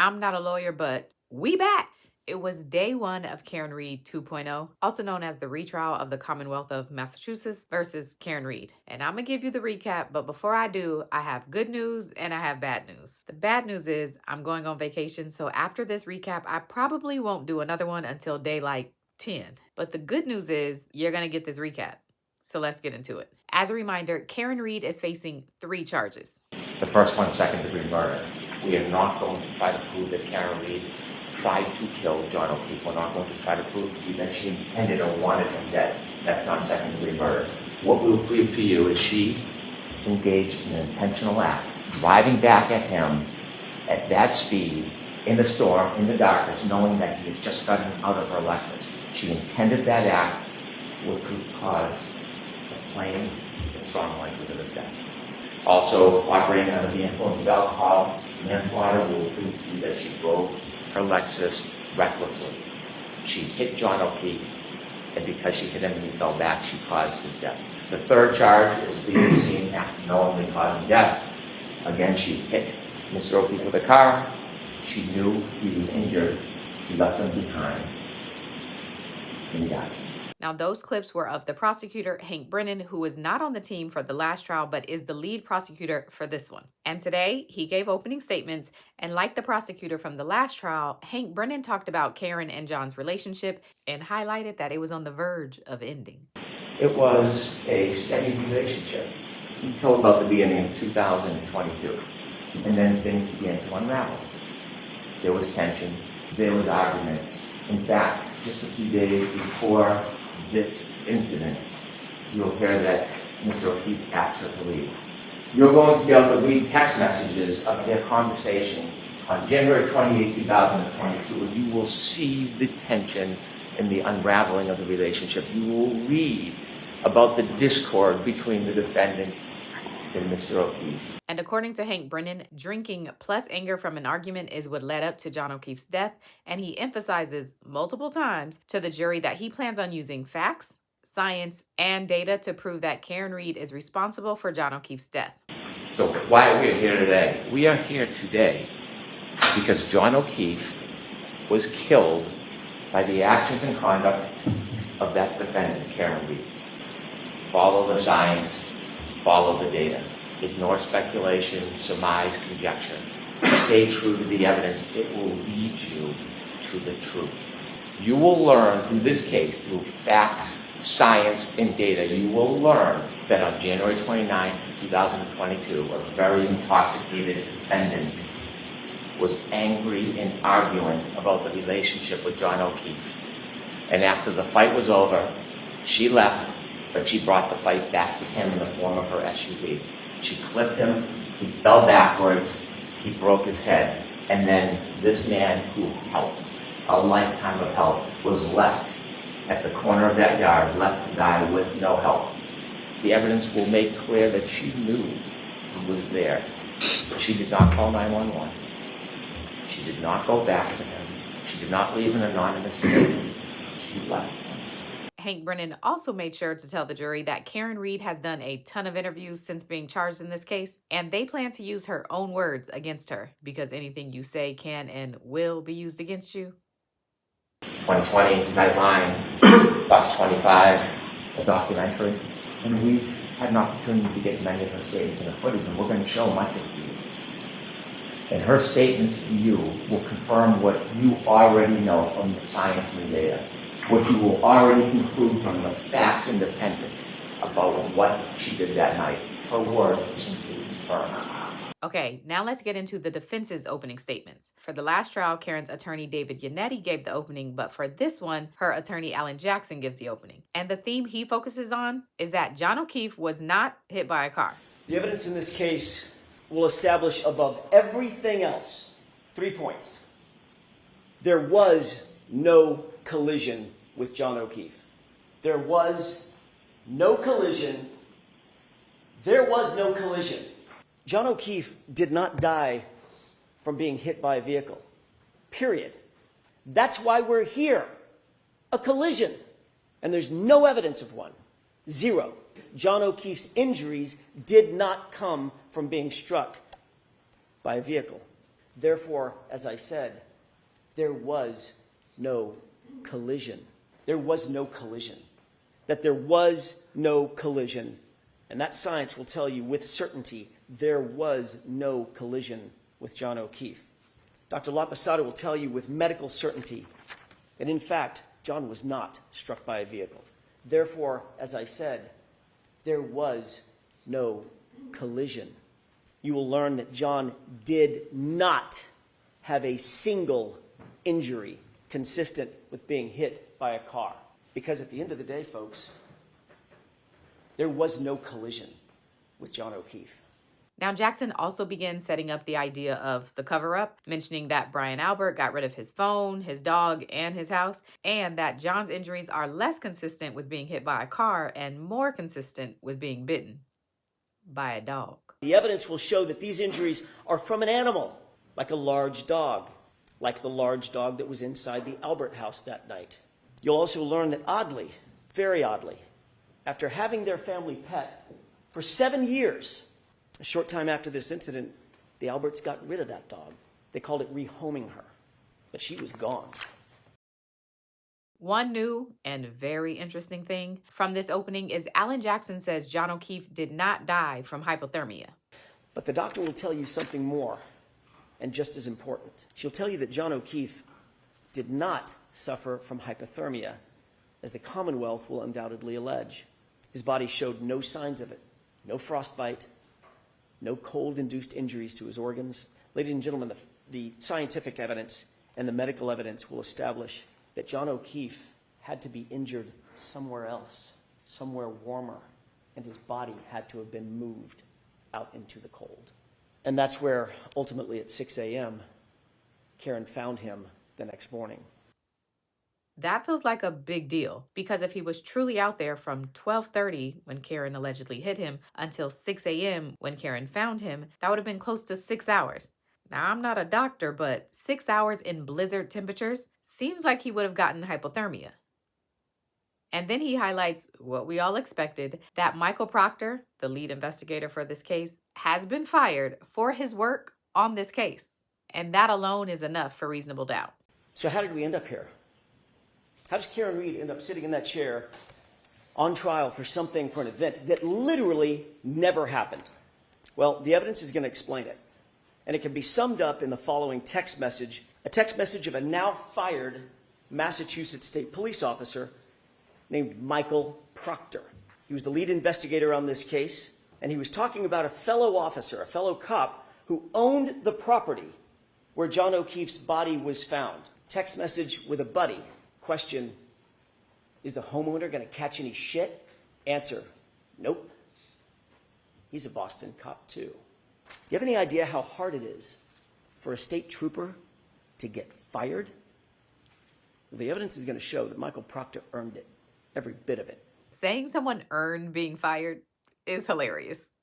I'm not a lawyer, but we back. It was day one of Karen Read 2.0, also known as the retrial of the Commonwealth of Massachusetts versus Karen Read. And I'm going to give you the recap, but before I do, I have good news and I have bad news. The bad news is I'm going on vacation, so after this recap, I probably won't do another one until day like 10. But the good news is you're going to get this recap. So let's get into it. As a reminder, Karen Read is facing 3 charges. The first one, second-degree murder. We are not going to try to prove that Karen Read tried to kill John O'Keefe. We're not going to try to prove to you that she intended or wanted him dead. That's not second-degree murder. What we will prove to you is she engaged in an intentional act, driving back at him at that speed, in the storm, in the darkness, knowing that he had just gotten out of her Lexus. She intended that act would cause a plain and strong likelihood of death. Also, operating under the influence of alcohol, manslaughter will prove to you that she drove her Lexus recklessly. She hit John O'Keefe, and because she hit him and he fell back, she caused his death. The third charge is leaving the scene after knowingly causing death. Again, she hit Mr. O'Keefe with a car. She knew he was injured. She left him behind, and he died. Now, those clips were of the prosecutor, Hank Brennan, who was not on the team for the last trial, but is the lead prosecutor for this one. And today, he gave opening statements, and like the prosecutor from the last trial, Hank Brennan talked about Karen and John's relationship and highlighted that it was on the verge of ending. It was a steady relationship until about the beginning of 2022. And then things began to unravel. There was tension. There was arguments. In fact, just a few days before this incident, you'll hear that Mr. O'Keefe asked her to leave. You're going to be able to read text messages of their conversations on January 28, 2022, and you will see the tension and the unraveling of the relationship. You will read about the discord between the defendant and Mr. O'Keefe. And according to Hank Brennan, drinking plus anger from an argument is what led up to John O'Keefe's death, and he emphasizes multiple times to the jury that he plans on using facts, science, and data to prove that Karen Read is responsible for John O'Keefe's death. So why are we here today? We are here today because John O'Keefe was killed by the actions and conduct of that defendant, Karen Read. Follow the science, follow the data. Ignore speculation, surmise, conjecture. Stay true to the evidence. It will lead you to the truth. You will learn through this case, through facts, science, and data, you will learn that on January 29, 2022, a very intoxicated defendant was angry and arguing about the relationship with John O'Keefe. And after the fight was over, she left, but she brought the fight back to him in the form of her SUV. She clipped him, he fell backwards, he broke his head, and then this man who helped, a lifetime of help, was left at the corner of that yard, left to die with no help. The evidence will make clear that she knew he was there. She did not call 911. She did not go back to him. She did not leave an anonymous tip. She left. Hank Brennan also made sure to tell the jury that Karen Read has done a ton of interviews since being charged in this case, and they plan to use her own words against her because anything you say can and will be used against you. 2020 Nightline, Fox 25, a documentary, and we've had an opportunity to get many of her statements in the footage, and we're going to show much of it to you. And her statements to you will confirm what you already know from the science and the data. What you will already conclude from the facts independent about what she did that night. Her word is simply confirmed. Okay, now let's get into the defense's opening statements. For the last trial, Karen's attorney David Yannetti gave the opening, but for this one, her attorney Alan Jackson gives the opening. And the theme he focuses on is that John O'Keefe was not hit by a car. The evidence in this case will establish above everything else 3 points. There was no collision with John O'Keefe. There was no collision. There was no collision. John O'Keefe did not die from being hit by a vehicle. Period. That's why we're here. A collision. And there's no evidence of one. Zero. John O'Keefe's injuries did not come from being struck by a vehicle. Therefore, as I said, there was no collision. There was no collision. That there was no collision. And that science will tell you with certainty there was no collision with John O'Keefe. Dr. Lapasada will tell you with medical certainty that, in fact, John was not struck by a vehicle. Therefore, as I said, there was no collision. You will learn that John did not have a single injury consistent with being hit by a car. Because at the end of the day, folks, there was no collision with John O'Keefe. Now, Jackson also began setting up the idea of the cover-up, mentioning that Brian Albert got rid of his phone, his dog, and his house, and that John's injuries are less consistent with being hit by a car and more consistent with being bitten by a dog. The evidence will show that these injuries are from an animal, like a large dog, like the large dog that was inside the Albert house that night. You'll also learn that oddly, very oddly, after having their family pet for 7 years, a short time after this incident, the Alberts got rid of that dog. They called it rehoming her, but she was gone. One new and very interesting thing from this opening is Alan Jackson says John O'Keefe did not die from hypothermia. But the doctor will tell you something more, and just as important. She'll tell you that John O'Keefe did not suffer from hypothermia, as the Commonwealth will undoubtedly allege. His body showed no signs of it, no frostbite, no cold-induced injuries to his organs. Ladies and gentlemen, the scientific evidence and the medical evidence will establish that John O'Keefe had to be injured somewhere else, somewhere warmer, and his body had to have been moved out into the cold. And that's where, ultimately at 6 a.m., Karen found him the next morning. That feels like a big deal, because if he was truly out there from 12:30 when Karen allegedly hit him until 6 a.m. when Karen found him, that would have been close to 6 hours. Now, I'm not a doctor, but 6 hours in blizzard temperatures seems like he would have gotten hypothermia. And then he highlights what we all expected, that Michael Proctor, the lead investigator for this case, has been fired for his work on this case. And that alone is enough for reasonable doubt. So how did we end up here? How does Karen Reed end up sitting in that chair on trial for an event that literally never happened? Well, the evidence is going to explain it. And it can be summed up in the following text message, a text message of a now fired Massachusetts State Police officer named Michael Proctor. He was the lead investigator on this case, and he was talking about a fellow officer, a fellow cop, who owned the property where John O'Keefe's body was found. Text message with a buddy. Question, is the homeowner going to catch any shit? Answer, nope. He's a Boston cop too. Do you have any idea how hard it is for a state trooper to get fired? Well, the evidence is going to show that Michael Proctor earned it, every bit of it. Saying someone earned being fired is hilarious.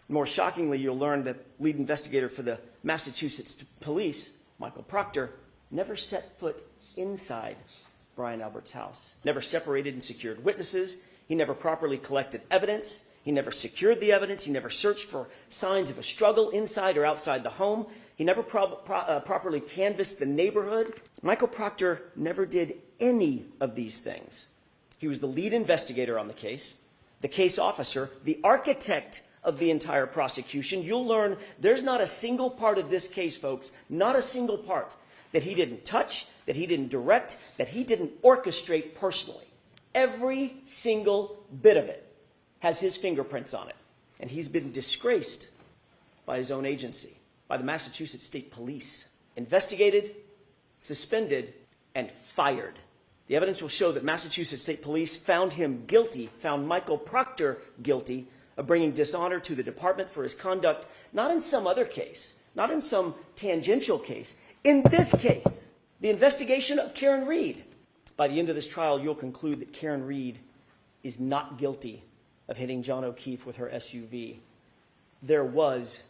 More shockingly, you'll learn that lead investigator for the Massachusetts Police, Michael Proctor, never set foot inside Brian Albert's house, never separated and secured witnesses. He never properly collected evidence. He never secured the evidence. He never searched for signs of a struggle inside or outside the home. He never properly canvassed the neighborhood. Michael Proctor never did any of these things. He was the lead investigator on the case officer, the architect of the entire prosecution. You'll learn there's not a single part of this case, folks, not a single part that he didn't touch, that he didn't direct, that he didn't orchestrate personally. Every single bit of it has his fingerprints on it. And he's been disgraced by his own agency, by the Massachusetts State Police. Investigated, suspended, and fired. The evidence will show that Massachusetts State Police found him guilty, found Michael Proctor guilty of bringing dishonor to the department for his conduct, not in some other case, not in some tangential case. In this case, the investigation of Karen Reed. By the end of this trial, you'll conclude that Karen Reed is not guilty of hitting John O'Keefe with her SUV. There was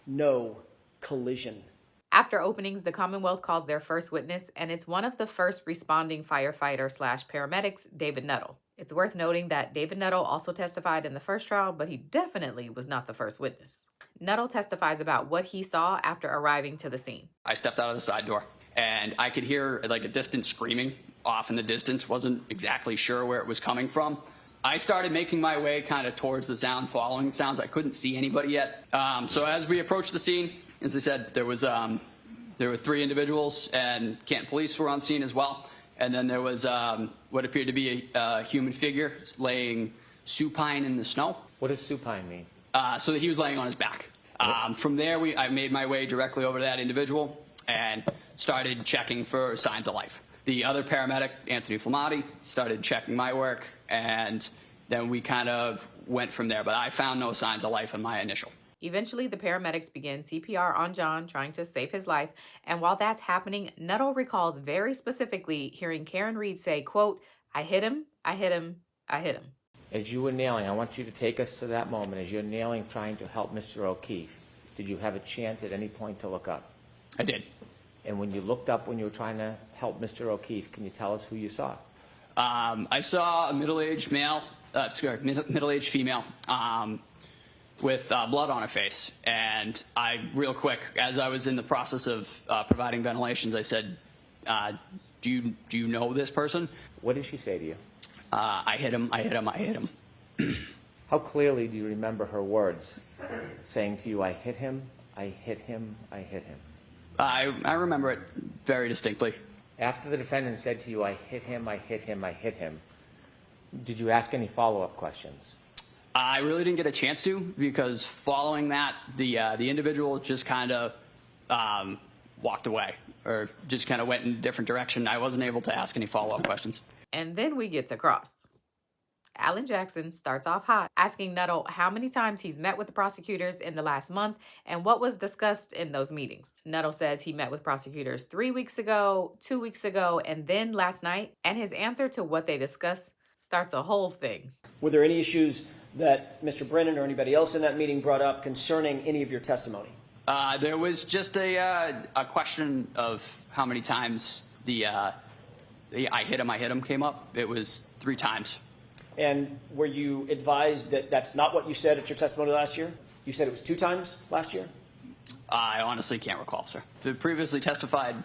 no collision. After openings, the Commonwealth calls their first witness, and it's one of the first responding firefighter/paramedics, David Nuttle. It's worth noting that David Nuttle also testified in the first trial, but he definitely was not the first witness. Nuttle testifies about what he saw after arriving to the scene. I stepped out of the side door and I could hear like a distant screaming off in the distance. Wasn't exactly sure where it was coming from. I started making my way kind of towards the sound, following the sounds. I couldn't see anybody yet. So as we approached the scene, as I said, there were 3 individuals, and Canton police were on scene as well. And then there was what appeared to be a human figure laying supine in the snow. What does supine mean? So that he was laying on his back. From there, I made my way directly over to that individual and started checking for signs of life. The other paramedic, Anthony Flamati, started checking my work, and then we kind of went from there. But I found no signs of life in my initial. Eventually, the paramedics begin CPR on John, trying to save his life. And while that's happening, Nuttle recalls very specifically hearing Karen Reed say, quote, "I hit him, I hit him, I hit him." As you were nailing, I want you to take us to that moment. As you're nailing, trying to help Mr. O'Keefe, did you have a chance at any point to look up? I did. And when you looked up when you were trying to help Mr. O'Keefe, can you tell us who you saw? I saw a middle-aged middle-aged female with blood on her face. And I, real quick, as I was in the process of providing ventilations, I said, do you know this person? What did she say to you? I hit him, I hit him, I hit him. How clearly do you remember her words saying to you, "I hit him, I hit him, I hit him"? I remember it very distinctly. After the defendant said to you, "I hit him, I hit him, I hit him," did you ask any follow-up questions? I really didn't get a chance to, because following that, the individual just kind of walked away, or just kind of went in a different direction. I wasn't able to ask any follow-up questions. And then we get to cross. Alan Jackson starts off hot, asking Nuttle how many times he's met with the prosecutors in the last month and what was discussed in those meetings. Nuttle says he met with prosecutors 3 weeks ago, 2 weeks ago, and then last night. And his answer to what they discussed starts a whole thing. Were there any issues that Mr. Brennan or anybody else in that meeting brought up concerning any of your testimony? There was just a question of how many times the I hit him came up. It was 3 times. And were you advised that that's not what you said at your testimony last year? You said it was 2 times last year? I honestly can't recall, sir. I previously testified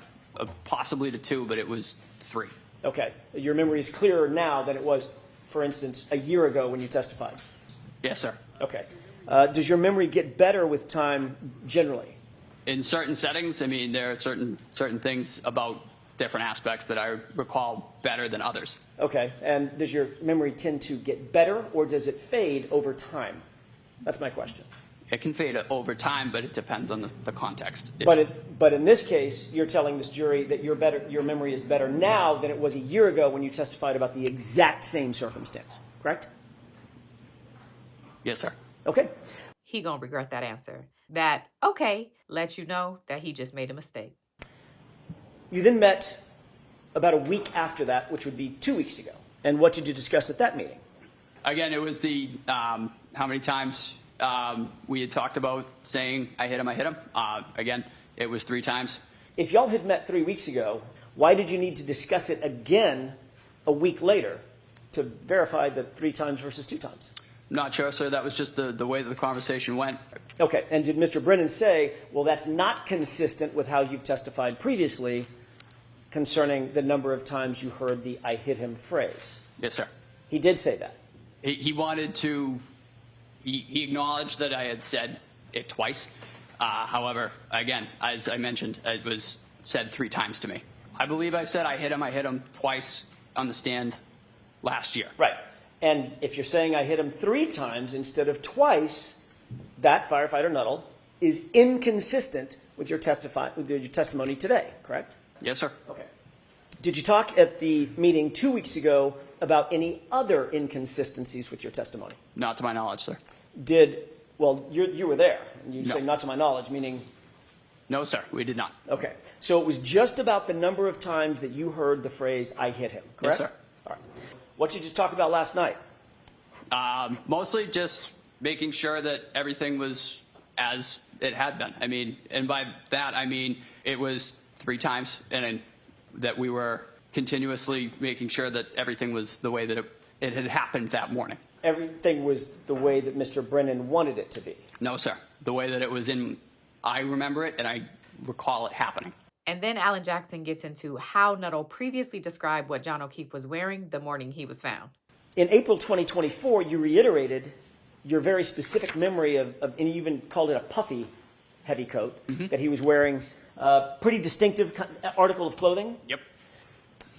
possibly to 2, but it was 3. Okay. Your memory is clearer now than it was, for instance, a year ago when you testified? Yes, sir. Okay. Does your memory get better with time generally? In certain settings, I mean, there are certain things about different aspects that I recall better than others. Okay. And does your memory tend to get better, or does it fade over time? That's my question. It can fade over time, but it depends on the context. But in this case, you're telling this jury that your memory is better now than it was a year ago when you testified about the exact same circumstance, correct? Yes, sir. Okay. He gonna regret that answer. That, okay, lets you know that he just made a mistake. You then met about a week after that, which would be 2 weeks ago. And what did you discuss at that meeting? Again, it was the how many times we had talked about saying I hit him, I hit him. Again, it was 3 times. If y'all had met 3 weeks ago, why did you need to discuss it again a week later to verify the 3 times versus 2 times? Not sure, sir. That was just the way that the conversation went. Okay. And did Mr. Brennan say, well, that's not consistent with how you've testified previously concerning the number of times you heard the "I hit him" phrase? Yes, sir. He did say that. He wanted to, he acknowledged that I had said it twice. However, again, as I mentioned, it was said 3 times to me. I believe I said I hit him twice on the stand last year. Right. And if you're saying I hit him 3 times instead of twice, that, firefighter Nuttle, is inconsistent with your testimony today, correct? Yes, sir. Okay. Did you talk at the meeting 2 weeks ago about any other inconsistencies with your testimony? Not to my knowledge, sir. Well, you were there. And you No. say not to my knowledge, meaning? No, sir, we did not. Okay. So it was just about the number of times that you heard the phrase "I hit him," correct? Yes, sir. All right. What did you talk about last night? Mostly just making sure that everything was as it had been. I mean, and by that, I mean it was 3 times, and that we were continuously making sure that everything was the way that it had happened that morning. Everything was the way that Mr. Brennan wanted it to be. No, sir. The way that it was I remember it and I recall it happening. And then Alan Jackson gets into how Nuttle previously described what John O'Keefe was wearing the morning he was found. In April 2024, you reiterated your very specific memory of and you even called it a puffy heavy coat that he was wearing, pretty distinctive article of clothing. Yep.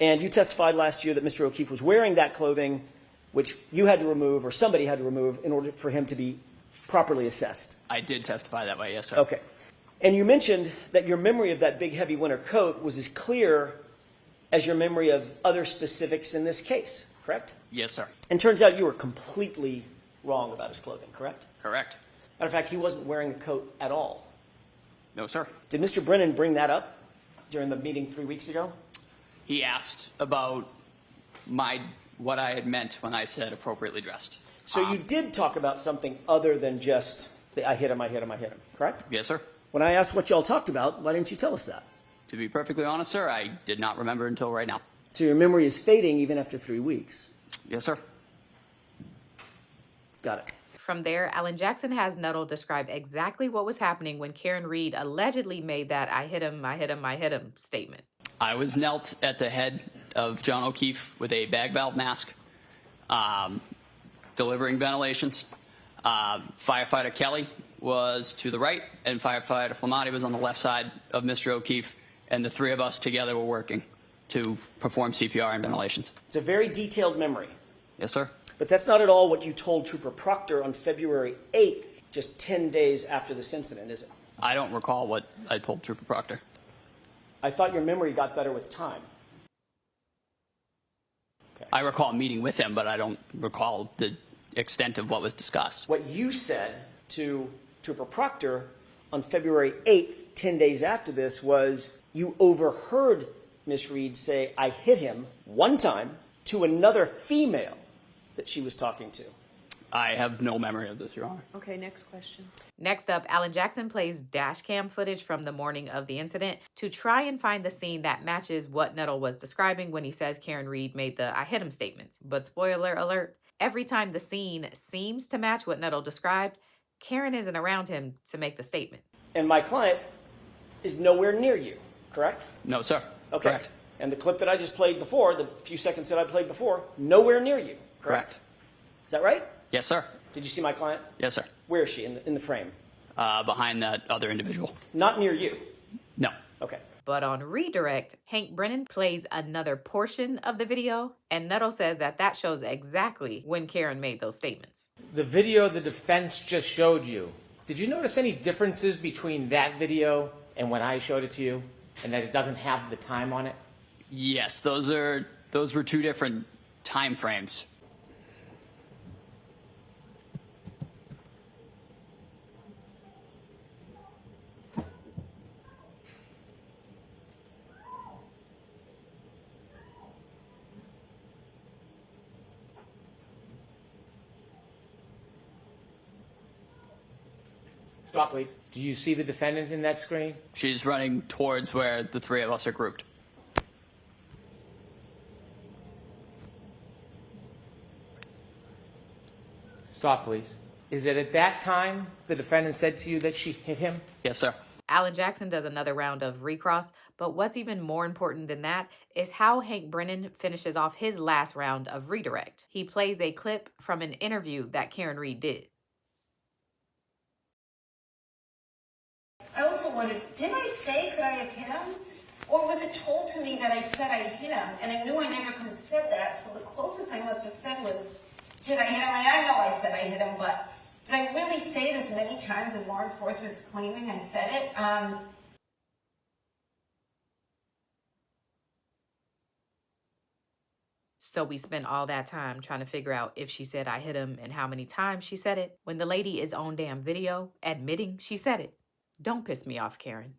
And you testified last year that Mr. O'Keefe was wearing that clothing, which you had to remove or somebody had to remove in order for him to be properly assessed. I did testify that way, yes, sir. Okay. And you mentioned that your memory of that big heavy winter coat was as clear as your memory of other specifics in this case, correct? Yes, sir. And turns out you were completely wrong about his clothing, correct? Correct. Matter of fact, he wasn't wearing a coat at all. No, sir. Did Mr. Brennan bring that up during the meeting 3 weeks ago? He asked about what I had meant when I said appropriately dressed. So you did talk about something other than just the I hit him, correct? Yes, sir. When I asked what y'all talked about, why didn't you tell us that? To be perfectly honest, sir, I did not remember until right now. So your memory is fading even after 3 weeks. Yes, sir. Got it. From there, Alan Jackson has Nuttle describe exactly what was happening when Karen Reed allegedly made that I hit him statement. I was knelt at the head of John O'Keefe with a bag valve mask, delivering ventilations. Firefighter Kelly was to the right, and Firefighter Flamati was on the left side of Mr. O'Keefe, and the three of us together were working to perform CPR and ventilations. It's a very detailed memory. Yes, sir. But that's not at all what you told Trooper Proctor on February 8th, just 10 days after this incident, is it? I don't recall what I told Trooper Proctor. I thought your memory got better with time. Okay. I recall meeting with him, but I don't recall the extent of what was discussed. What you said to Trooper Proctor on February 8th, 10 days after this, was you overheard Miss Reed say, I hit him one time to another female that she was talking to. I have no memory of this, Your Honor. Okay, next question. Next up, Alan Jackson plays dash cam footage from the morning of the incident to try and find the scene that matches what Nuttle was describing when he says Karen Reed made the I hit him statements. But spoiler alert, every time the scene seems to match what Nuttle described, Karen isn't around him to make the statement. And my client is nowhere near you, correct? No, sir. Okay. Correct. And the clip that I just played before, the few seconds that I played before, nowhere near you, correct? Is that right? Yes, sir. Did you see my client? Yes, sir. Where is she in the frame? Behind that other individual. Not near you. No. Okay. But on redirect, Hank Brennan plays another portion of the video, and Nuttle says that shows exactly when Karen made those statements. The video the defense just showed you, did you notice any differences between that video and when I showed it to you, and that it doesn't have the time on it? Yes, those were two different time frames. Stop, please. Do you see the defendant in that screen? She's running towards where the three of us are grouped. Stop, please. Is it at that time the defendant said to you that she hit him? Yes, sir. Alan Jackson does another round of recross, but what's even more important than that is how Hank Brennan finishes off his last round of redirect. He plays a clip from an interview that Karen Reed did. I also wondered, didn't I say could I have hit him? Or was it told to me that I said I hit him? And I knew I never could have said that, so the closest I must have said was, did I hit him? I know I said I hit him, but did I really say it as many times as law enforcement's claiming I said it? So we spent all that time trying to figure out if she said I hit him and how many times she said it, when the lady is on damn video admitting she said it. Don't piss me off, Karen.